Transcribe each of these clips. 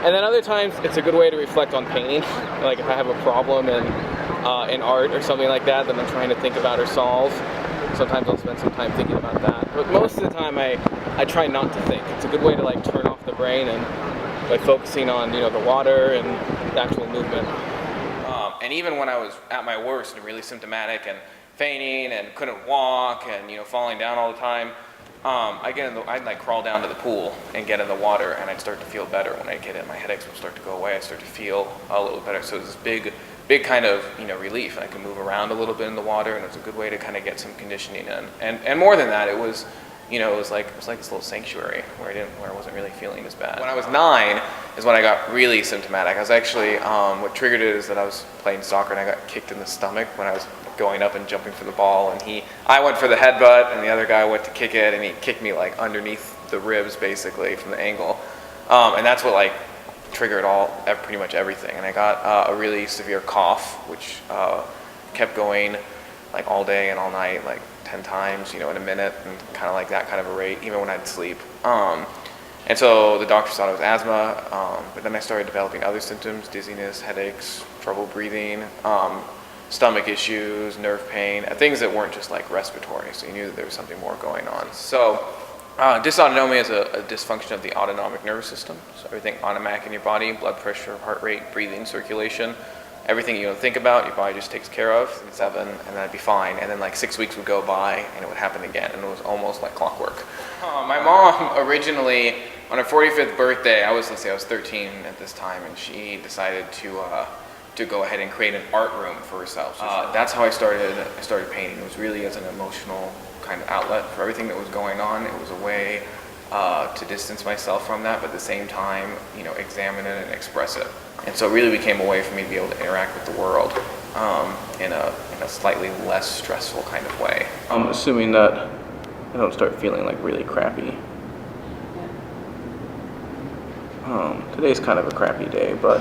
And then other times it's a good way to reflect on painting. Like if I have a problem in art or something like that I'm trying to think about or solve, sometimes I'll spend some time thinking about that. But most of the time I try not to think. It's a good way to like turn off the brain and by focusing on the water and the actual movement. And even when I was at my worst and really symptomatic and fainting and couldn't walk and falling down all the time, I'd like crawl down to the pool and get in the water, and I'd start to feel better. When I get in, my headaches would start to go away. I'd start to feel a little better. So it was this big kind of relief, and I could move around a little bit in the water, and it was a good way to kind of get some conditioning in. And more than that, it was like this little sanctuary where I wasn't really feeling as bad. When I was 9 is when I got really symptomatic. I was actually what triggered it is that I was playing soccer and I got kicked in the stomach when I was going up and jumping for the ball, and I went for the headbutt and the other guy went to kick it, and he kicked me like underneath the ribs basically from the angle, and that's what like triggered pretty much everything. And I got a really severe cough which kept going like all day and all night, like 10 times in a minute, and kind of like that kind of a rate even when I'd sleep. And so the doctors thought it was asthma, but then I started developing other symptoms: dizziness, headaches, trouble breathing, stomach issues, nerve pain, things that weren't just like respiratory, so you knew that there was something more going on. So dysautonomia is a dysfunction of the autonomic nervous system, so everything automatic in your body: blood pressure, heart rate, breathing, circulation. Everything you don't think about, your body just takes care of. 7, and then I'd be fine. And then like 6 weeks would go by, and it would happen again, and it was almost like clockwork. My mom originally, on her 45th birthday, I was 13 at this time, and she decided to go ahead and create an art room for herself. That's how I started painting. It was really as an emotional kind of outlet for everything that was going on. It was a way to distance myself from that, but at the same time, examine it and express it. And so it really became a way for me to be able to interact with the world in a slightly less stressful kind of way. I'm assuming that I don't start feeling like really crappy. Today's kind of a crappy day, but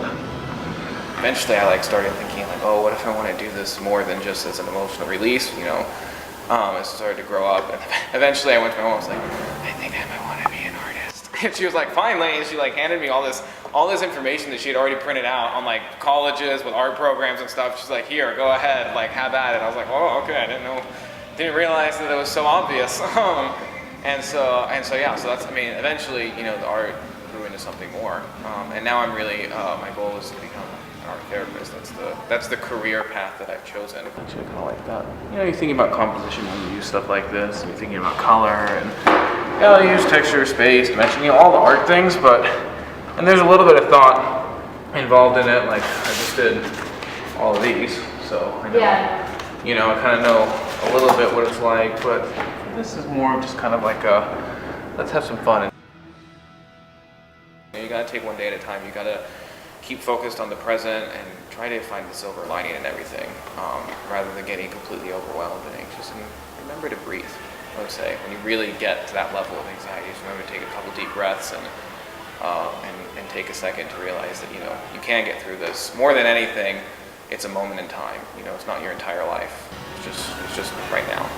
eventually I started thinking oh, what if I want to do this more than just as an emotional release, I started to grow up, and eventually I went to my mom and was like, I think I might want to be an artist. And she was like, fine, Lane. And she handed me all this information that she had already printed out on colleges with art programs and stuff. She's like, here, go ahead, have at it. I was like, oh, okay, didn't realize that it was so obvious. And so that's, eventually, the art grew into something more. And now I'm really, my goal is to become an art therapist. That's the career path that I've chosen. Actually, kind of like that. You're thinking about composition when you use stuff like this, and you're thinking about color, and you use texture, space, dimension, all the art things, and there's a little bit of thought involved in it. Like I just did all of these, so I know, I kind of know a little bit what it's like, but this is more of just kind of like let's have some fun. You gotta take one day at a time. You gotta keep focused on the present and try to find the silver lining in everything, rather than getting completely overwhelmed and anxious. And remember to breathe. I would say when you really get to that level of anxiety, just remember to take a couple deep breaths and take a second to realize that you can get through this. More than anything, it's a moment in time. It's not your entire life. It's just right now.